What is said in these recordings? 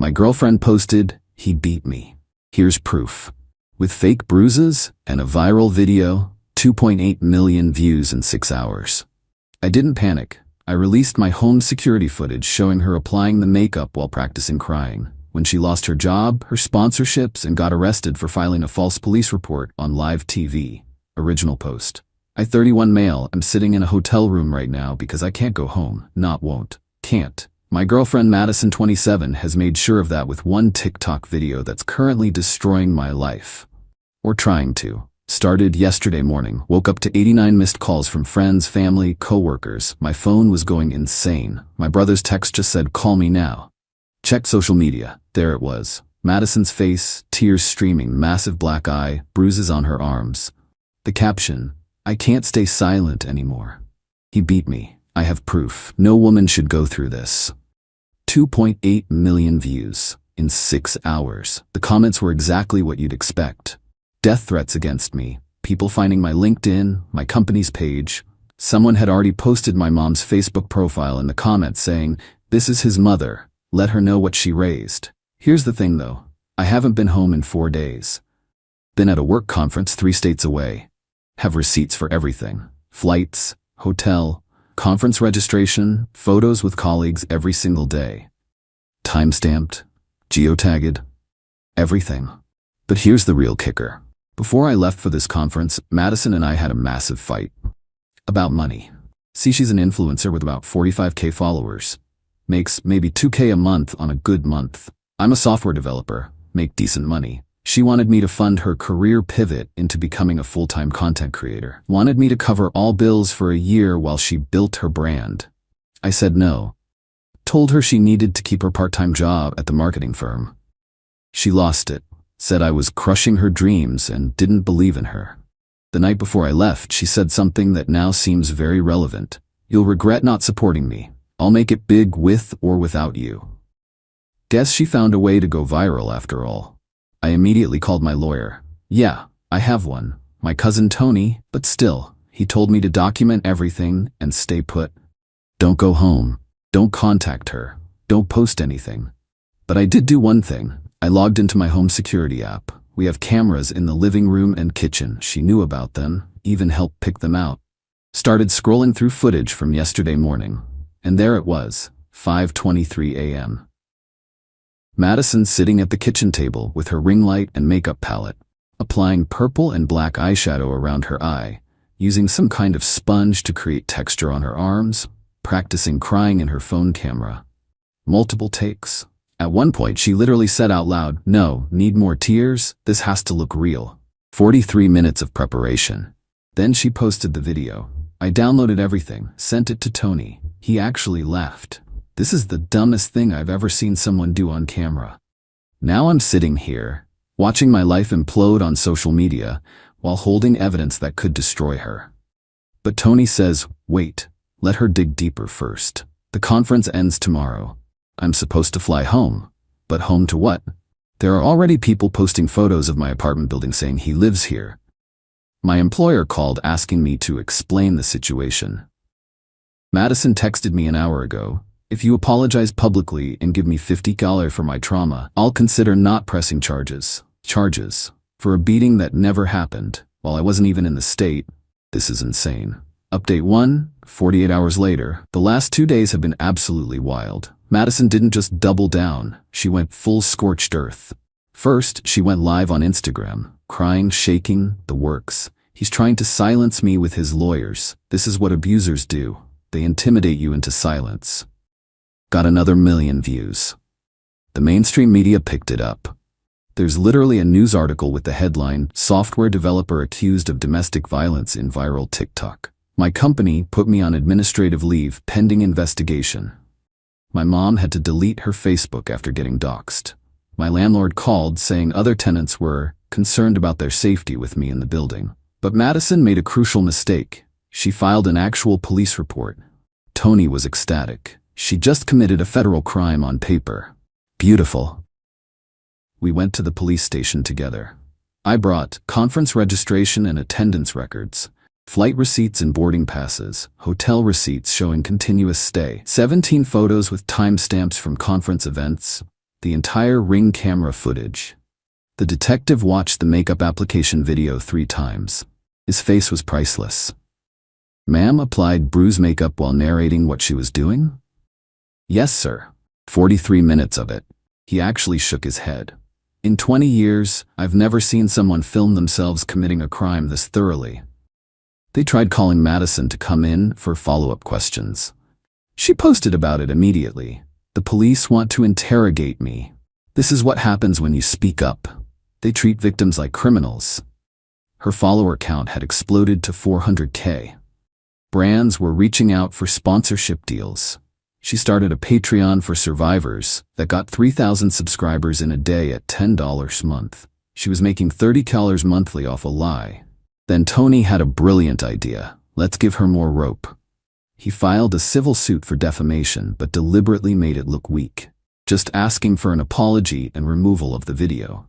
My girlfriend posted, "He beat me. Here's proof." With fake bruises and a viral video, 2.8 million views in 6 hours. I didn't panic. I released my home security footage showing her applying the makeup while practicing crying. When she lost her job, her sponsorships, and got arrested for filing a false police report on live TV. Original post. I 31 male, I'm sitting in a hotel room right now because I can't go home, not won't. Can't. My girlfriend Madison 27 has made sure of that with one TikTok video that's currently destroying my life. Or trying to. Started yesterday morning, woke up to 89 missed calls from friends, family, coworkers. My phone was going insane. My brother's text just said, "Call me now." Checked social media. There it was. Madison's face, tears streaming, massive black eye, bruises on her arms. The caption, "I can't stay silent anymore. He beat me. I have proof. No woman should go through this." 2.8 million views in 6 hours. The comments were exactly what you'd expect. Death threats against me, people finding my LinkedIn, my company's page. Someone had already posted my mom's Facebook profile in the comments saying, "This is his mother. Let her know what she raised." Here's the thing though, I haven't been home in 4 days. Been at a work conference 3 states away. Have receipts for everything. Flights, hotel, conference registration, photos with colleagues every single day. Time-stamped, geotagged, everything. But here's the real kicker. Before I left for this conference, Madison and I had a massive fight. About money. See, she's an influencer with about 45K followers. Makes maybe 2K a month on a good month. I'm a software developer, make decent money. She wanted me to fund her career pivot into becoming a full-time content creator. Wanted me to cover all bills for a year while she built her brand. I said no. Told her she needed to keep her part-time job at the marketing firm. She lost it. Said I was crushing her dreams and didn't believe in her. The night before I left, she said something that now seems very relevant. "You'll regret not supporting me. I'll make it big with or without you." Guess she found a way to go viral after all. I immediately called my lawyer. Yeah, I have one. My cousin Tony, but still, he told me to document everything and stay put. Don't go home. Don't contact her. Don't post anything. But I did do one thing. I logged into my home security app. We have cameras in the living room and kitchen. She knew about them, even helped pick them out. Started scrolling through footage from yesterday morning. And there it was, 5:23 a.m. Madison sitting at the kitchen table with her ring light and makeup palette, applying purple and black eyeshadow around her eye, using some kind of sponge to create texture on her arms, practicing crying in her phone camera. Multiple takes. At one point, she literally said out loud, "No, need more tears? This has to look real." 43 minutes of preparation. Then she posted the video. I downloaded everything, sent it to Tony. He actually laughed. This is the dumbest thing I've ever seen someone do on camera. Now I'm sitting here, watching my life implode on social media, while holding evidence that could destroy her. But Tony says, wait, let her dig deeper first. The conference ends tomorrow. I'm supposed to fly home. But home to what? There are already people posting photos of my apartment building saying he lives here. My employer called asking me to explain the situation. Madison texted me an hour ago, "If you apologize publicly and give me $50 for my trauma, I'll consider not pressing charges. Charges for a beating that never happened, while I wasn't even in the state. This is insane." Update 1, 48 hours later. The last 2 days have been absolutely wild. Madison didn't just double down, she went full scorched earth. First, she went live on Instagram, crying, shaking, the works. He's trying to silence me with his lawyers. This is what abusers do. They intimidate you into silence. Got another 1 million views. The mainstream media picked it up. There's literally a news article with the headline, "Software developer accused of domestic violence in viral TikTok." My company put me on administrative leave pending investigation. My mom had to delete her Facebook after getting doxxed. My landlord called saying other tenants were concerned about their safety with me in the building. But Madison made a crucial mistake. She filed an actual police report. Tony was ecstatic. She just committed a federal crime on paper. Beautiful. We went to the police station together. I brought conference registration and attendance records, flight receipts and boarding passes, hotel receipts showing continuous stay, 17 photos with timestamps from conference events, the entire Ring camera footage. The detective watched the makeup application video 3 times. His face was priceless. "Ma'am applied bruise makeup while narrating what she was doing?" "Yes, sir. 43 minutes of it." He actually shook his head. "In 20 years, I've never seen someone film themselves committing a crime this thoroughly." They tried calling Madison to come in for follow-up questions. She posted about it immediately. "The police want to interrogate me. This is what happens when you speak up. They treat victims like criminals." Her follower count had exploded to 400K. Brands were reaching out for sponsorship deals. She started a Patreon for survivors that got 3,000 subscribers in a day at $10 a month. She was making $30 monthly off a lie. Then Tony had a brilliant idea. Let's give her more rope. He filed a civil suit for defamation but deliberately made it look weak, just asking for an apology and removal of the video.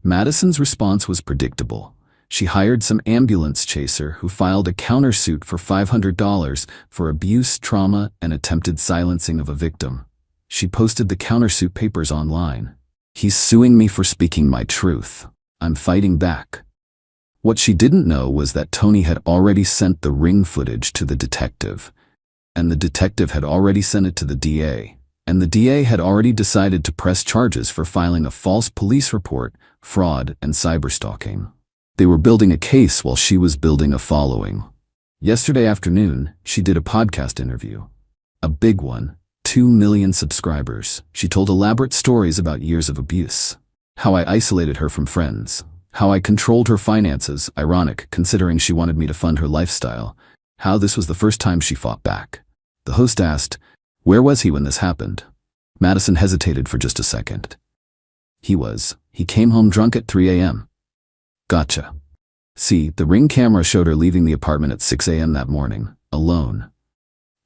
Madison's response was predictable. She hired some ambulance chaser who filed a countersuit for $500 for abuse, trauma, and attempted silencing of a victim. She posted the countersuit papers online. "He's suing me for speaking my truth. I'm fighting back." What she didn't know was that Tony had already sent the Ring footage to the detective, and the detective had already sent it to the DA, and the DA had already decided to press charges for filing a false police report, fraud, and cyberstalking. They were building a case while she was building a following. Yesterday afternoon, she did a podcast interview. A big one, 2 million subscribers. She told elaborate stories about years of abuse. How I isolated her from friends. How I controlled her finances, ironic considering she wanted me to fund her lifestyle. How this was the first time she fought back. The host asked, "Where was he when this happened?" Madison hesitated for just a second. He came home drunk at 3 a.m. Gotcha. See, the Ring camera showed her leaving the apartment at 6 a.m. that morning, alone.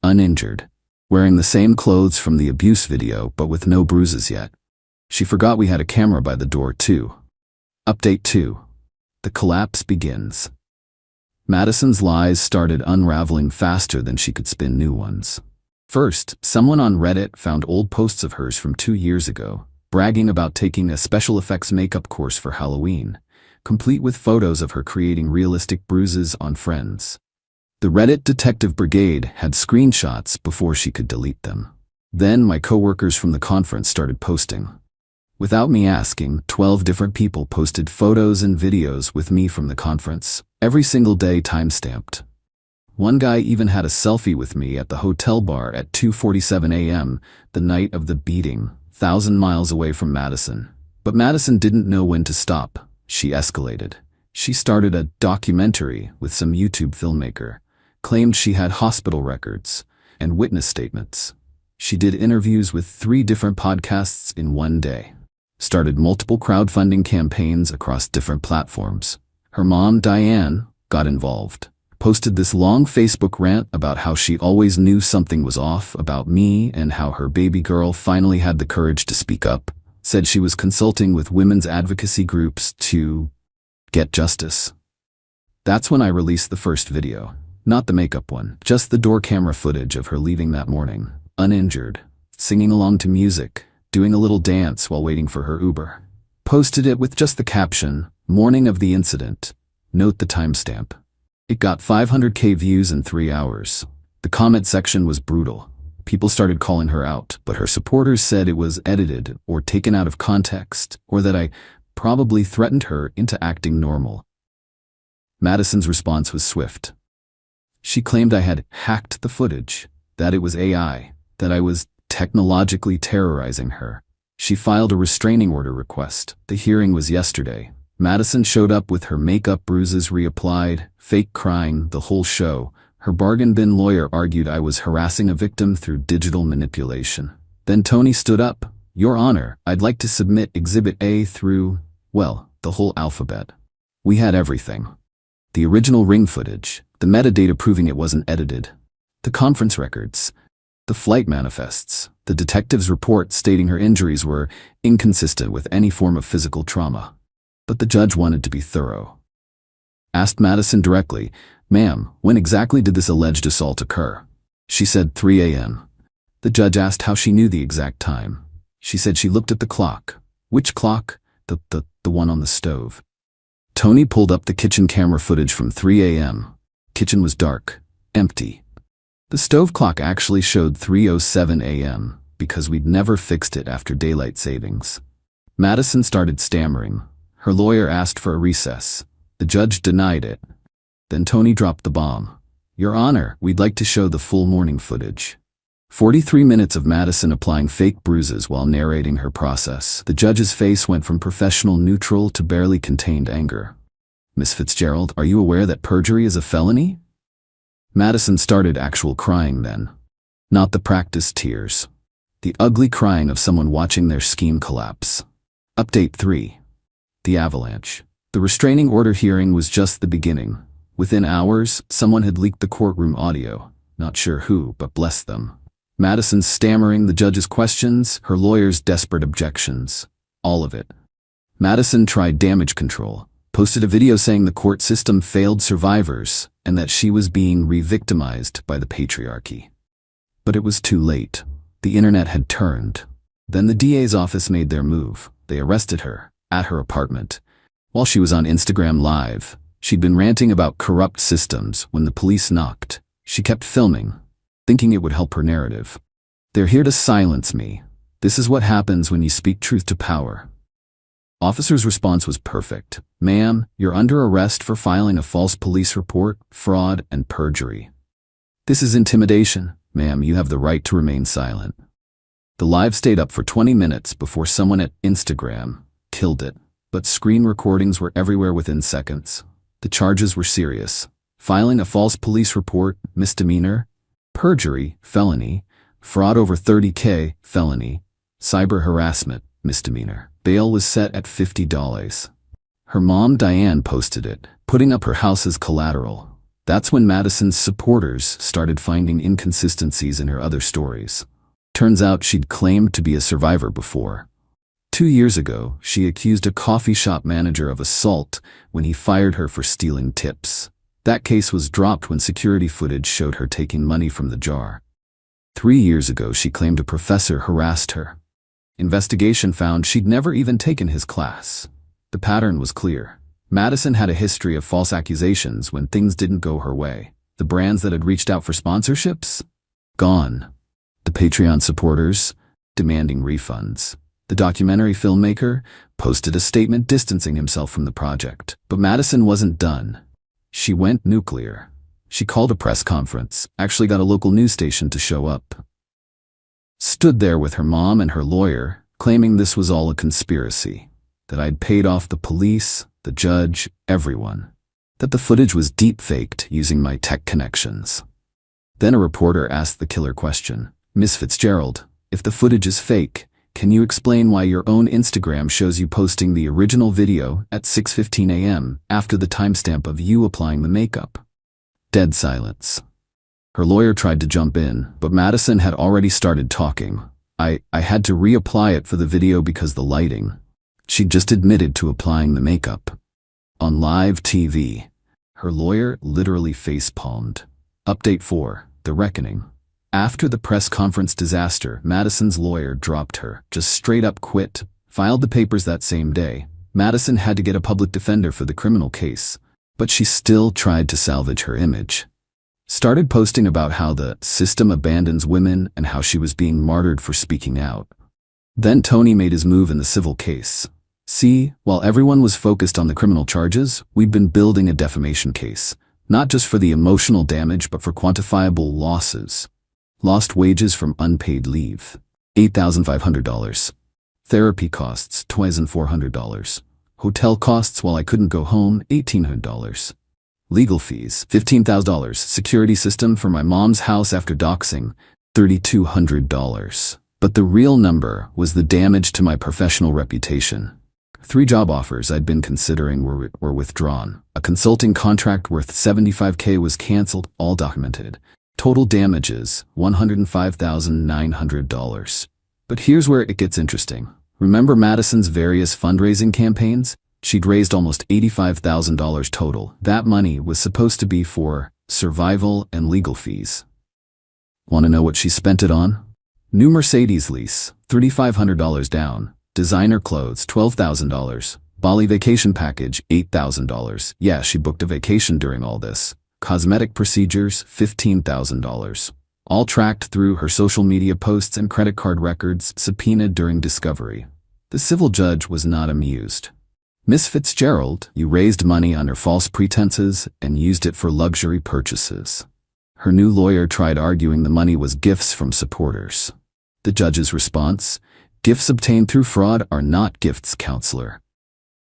Uninjured. Wearing the same clothes from the abuse video, but with no bruises yet. She forgot we had a camera by the door too. Update 2. The collapse begins. Madison's lies started unraveling faster than she could spin new ones. First, someone on Reddit found old posts of hers from 2 years ago, bragging about taking a special effects makeup course for Halloween, complete with photos of her creating realistic bruises on friends. The Reddit detective brigade had screenshots before she could delete them. Then my coworkers from the conference started posting. Without me asking, 12 different people posted photos and videos with me from the conference, every single day timestamped. One guy even had a selfie with me at the hotel bar at 2:47 a.m., the night of the beating, 1,000 miles away from Madison. But Madison didn't know when to stop. She escalated. She started a documentary with some YouTube filmmaker, claimed she had hospital records and witness statements. She did interviews with 3 different podcasts in one day. Started multiple crowdfunding campaigns across different platforms. Her mom, Diane, got involved. Posted this long Facebook rant about how she always knew something was off about me and how her baby girl finally had the courage to speak up. Said she was consulting with women's advocacy groups to get justice. That's when I released the first video. Not the makeup one, just the door camera footage of her leaving that morning, uninjured, singing along to music, doing a little dance while waiting for her Uber. Posted it with just the caption, "Morning of the incident. Note the timestamp." It got 500K views in 3 hours. The comment section was brutal. People started calling her out, but her supporters said it was edited or taken out of context, or that I probably threatened her into acting normal. Madison's response was swift. She claimed I had hacked the footage, that it was AI, that I was technologically terrorizing her. She filed a restraining order request. The hearing was yesterday. Madison showed up with her makeup, bruises reapplied, fake crying, the whole show. Her bargain bin lawyer argued I was harassing a victim through digital manipulation. Then Tony stood up. "Your Honor, I'd like to submit Exhibit A through, well, the whole alphabet." We had everything. The original Ring footage, the metadata proving it wasn't edited, the conference records, the flight manifests, the detective's report stating her injuries were inconsistent with any form of physical trauma. But the judge wanted to be thorough. Asked Madison directly, "Ma'am, when exactly did this alleged assault occur?" She said 3 a.m. The judge asked how she knew the exact time. She said she looked at the clock. Which clock? The one on the stove. Tony pulled up the kitchen camera footage from 3 a.m. Kitchen was dark, empty. The stove clock actually showed 3:07 a.m. because we'd never fixed it after daylight savings. Madison started stammering. Her lawyer asked for a recess. The judge denied it. Then Tony dropped the bomb. Your Honor, we'd like to show the full morning footage. 43 minutes of Madison applying fake bruises while narrating her process. The judge's face went from professional neutral to barely contained anger. Miss Fitzgerald, are you aware that perjury is a felony? Madison started actual crying then. Not the practiced tears. The ugly crying of someone watching their scheme collapse. Update 3. The avalanche. The restraining order hearing was just the beginning. Within hours, someone had leaked the courtroom audio. Not sure who, but bless them. Madison stammering the judge's questions, her lawyer's desperate objections. All of it. Madison tried damage control, posted a video saying the court system failed survivors and that she was being re-victimized by the patriarchy. But it was too late. The internet had turned. Then the DA's office made their move. They arrested her, at her apartment. While she was on Instagram Live, she'd been ranting about corrupt systems when the police knocked. She kept filming, thinking it would help her narrative. They're here to silence me. This is what happens when you speak truth to power. Officer's response was perfect. Ma'am, you're under arrest for filing a false police report, fraud, and perjury. This is intimidation. Ma'am, you have the right to remain silent. The live stayed up for 20 minutes before someone at Instagram killed it, but screen recordings were everywhere within seconds. The charges were serious. Filing a false police report, misdemeanor; perjury, felony; fraud over $30K, felony; cyber harassment, misdemeanor. Bail was set at $50. Her mom, Diane, posted it, putting up her house as collateral. That's when Madison's supporters started finding inconsistencies in her other stories. Turns out she'd claimed to be a survivor before. 2 years ago, she accused a coffee shop manager of assault when he fired her for stealing tips. That case was dropped when security footage showed her taking money from the jar. 3 years ago, she claimed a professor harassed her. Investigation found she'd never even taken his class. The pattern was clear. Madison had a history of false accusations when things didn't go her way. The brands that had reached out for sponsorships? Gone. The Patreon supporters? Demanding refunds. The documentary filmmaker posted a statement distancing himself from the project. But Madison wasn't done. She went nuclear. She called a press conference, actually got a local news station to show up. Stood there with her mom and her lawyer, claiming this was all a conspiracy. That I'd paid off the police, the judge, everyone. That the footage was deep-faked using my tech connections. Then a reporter asked the killer question. Miss Fitzgerald, if the footage is fake, can you explain why your own Instagram shows you posting the original video at 6:15 a.m. after the timestamp of you applying the makeup? Dead silence. Her lawyer tried to jump in, but Madison had already started talking. I had to reapply it for the video because the lighting. She just admitted to applying the makeup. On live TV. Her lawyer literally face-palmed. Update 4. The Reckoning. After the press conference disaster, Madison's lawyer dropped her, just straight up quit, filed the papers that same day. Madison had to get a public defender for the criminal case, but she still tried to salvage her image. Started posting about how the system abandons women and how she was being martyred for speaking out. Then Tony made his move in the civil case. See, while everyone was focused on the criminal charges, we'd been building a defamation case, not just for the emotional damage but for quantifiable losses. Lost wages from unpaid leave, $8,500. Therapy costs, $2,400. Hotel costs while I couldn't go home, $1,800. Legal fees, $15,000. Security system for my mom's house after doxing, $3,200. But the real number was the damage to my professional reputation. 3 job offers I'd been considering were withdrawn. A consulting contract worth $75K was canceled, all documented. Total damages, $105,900. But here's where it gets interesting. Remember Madison's various fundraising campaigns? She'd raised almost $85,000 total. That money was supposed to be for survival and legal fees. Want to know what she spent it on? New Mercedes lease, $3,500 down. Designer clothes, $12,000. Bali vacation package, $8,000. Yeah, she booked a vacation during all this. Cosmetic procedures, $15,000. All tracked through her social media posts and credit card records subpoenaed during discovery. The civil judge was not amused. Miss Fitzgerald, you raised money under false pretenses and used it for luxury purchases. Her new lawyer tried arguing the money was gifts from supporters. The judge's response, gifts obtained through fraud are not gifts, counselor.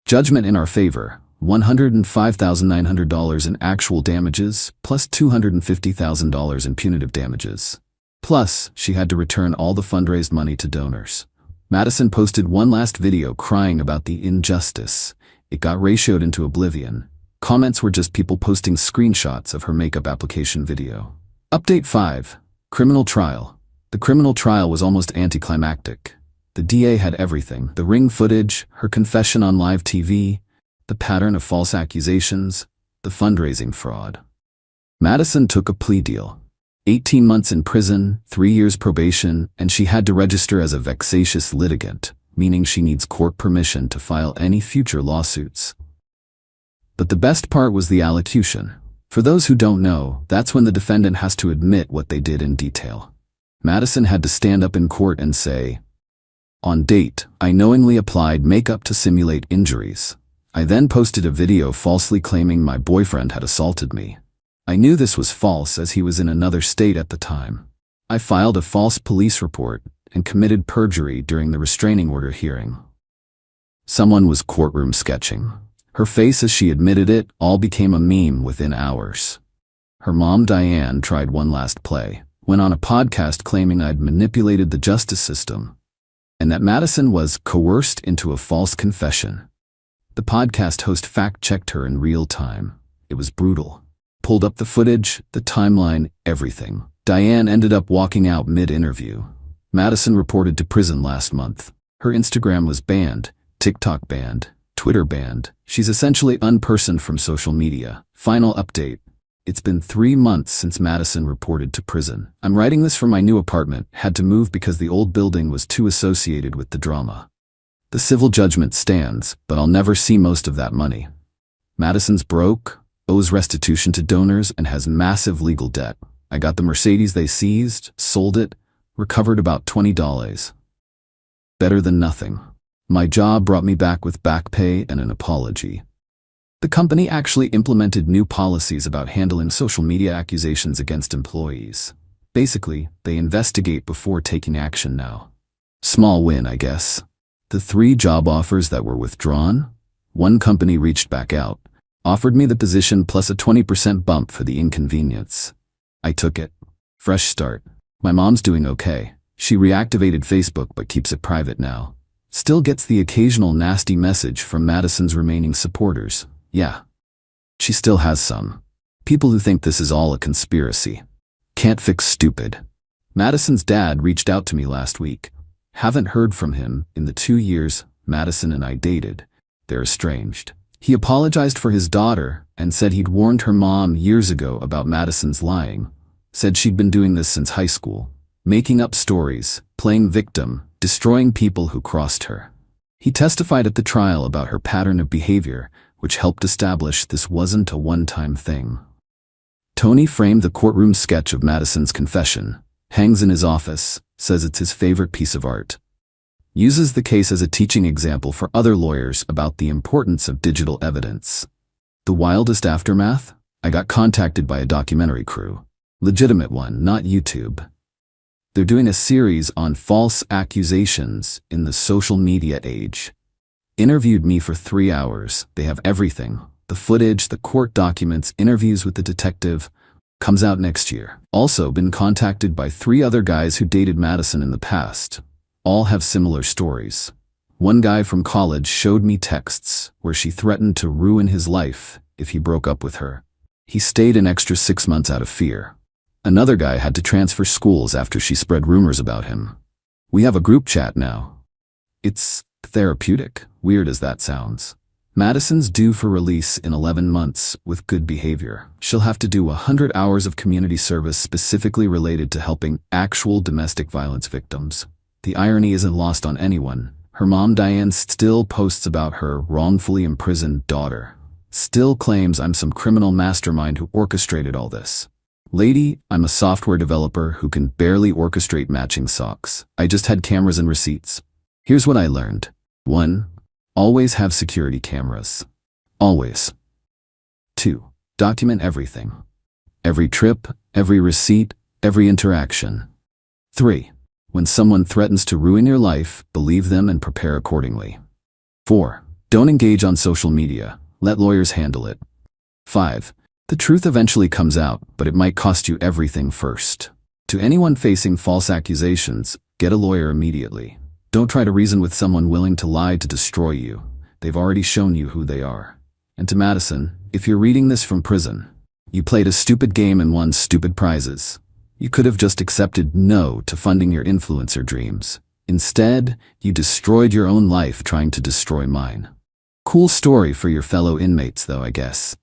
Judgment in our favor, $105,900 in actual damages, plus $250,000 in punitive damages. Plus, she had to return all the fundraised money to donors. Madison posted one last video crying about the injustice. It got ratioed into oblivion. Comments were just people posting screenshots of her makeup application video. Update 5. Criminal trial. The criminal trial was almost anticlimactic. The DA had everything: the ring footage, her confession on live TV, the pattern of false accusations, the fundraising fraud. Madison took a plea deal. 18 months in prison, 3 years probation, and she had to register as a vexatious litigant, meaning she needs court permission to file any future lawsuits. But the best part was the allocution. For those who don't know, that's when the defendant has to admit what they did in detail. Madison had to stand up in court and say, "On date, I knowingly applied makeup to simulate injuries. I then posted a video falsely claiming my boyfriend had assaulted me. I knew this was false as he was in another state at the time. I filed a false police report and committed perjury during the restraining order hearing." Someone was courtroom sketching. Her face as she admitted it all became a meme within hours. Her mom, Diane, tried one last play, went on a podcast claiming I'd manipulated the justice system, and that Madison was coerced into a false confession. The podcast host fact-checked her in real time. It was brutal. Pulled up the footage, the timeline, everything. Diane ended up walking out mid-interview. Madison reported to prison last month. Her Instagram was banned, TikTok banned, Twitter banned. She's essentially unpersoned from social media. Final update. It's been 3 months since Madison reported to prison. I'm writing this from my new apartment, had to move because the old building was too associated with the drama. The civil judgment stands, but I'll never see most of that money. Madison's broke, owes restitution to donors, and has massive legal debt. I got the Mercedes they seized, sold it, recovered about $20. Better than nothing. My job brought me back with back pay and an apology. The company actually implemented new policies about handling social media accusations against employees. Basically, they investigate before taking action now. Small win, I guess. The 3 job offers that were withdrawn, one company reached back out, offered me the position plus a 20% bump for the inconvenience. I took it. Fresh start. My mom's doing okay. She reactivated Facebook but keeps it private now. Still gets the occasional nasty message from Madison's remaining supporters. Yeah. She still has some. People who think this is all a conspiracy. Can't fix stupid. Madison's dad reached out to me last week. Haven't heard from him in the 2 years Madison and I dated. They're estranged. He apologized for his daughter and said he'd warned her mom years ago about Madison's lying. Said she'd been doing this since high school. Making up stories, playing victim, destroying people who crossed her. He testified at the trial about her pattern of behavior, which helped establish this wasn't a one-time thing. Tony framed the courtroom sketch of Madison's confession, hangs in his office, says it's his favorite piece of art. Uses the case as a teaching example for other lawyers about the importance of digital evidence. The wildest aftermath? I got contacted by a documentary crew. Legitimate one, not YouTube. They're doing a series on false accusations in the social media age. Interviewed me for 3 hours. They have everything. The footage, the court documents, interviews with the detective. Comes out next year. Also been contacted by 3 other guys who dated Madison in the past. All have similar stories. One guy from college showed me texts where she threatened to ruin his life if he broke up with her. He stayed an extra 6 months out of fear. Another guy had to transfer schools after she spread rumors about him. We have a group chat now. It's therapeutic, weird as that sounds. Madison's due for release in 11 months with good behavior. She'll have to do 100 hours of community service specifically related to helping actual domestic violence victims. The irony isn't lost on anyone. Her mom Diane still posts about her wrongfully imprisoned daughter. Still claims I'm some criminal mastermind who orchestrated all this. Lady, I'm a software developer who can barely orchestrate matching socks. I just had cameras and receipts. Here's what I learned. 1. Always have security cameras. Always. 2. Document everything. Every trip, every receipt, every interaction. 3. When someone threatens to ruin your life, believe them and prepare accordingly. 4. Don't engage on social media. Let lawyers handle it. 5. The truth eventually comes out, but it might cost you everything first. To anyone facing false accusations, get a lawyer immediately. Don't try to reason with someone willing to lie to destroy you. They've already shown you who they are. And to Madison, if you're reading this from prison, you played a stupid game and won stupid prizes. You could have just accepted no to funding your influencer dreams. Instead, you destroyed your own life trying to destroy mine. Cool story for your fellow inmates though, I guess.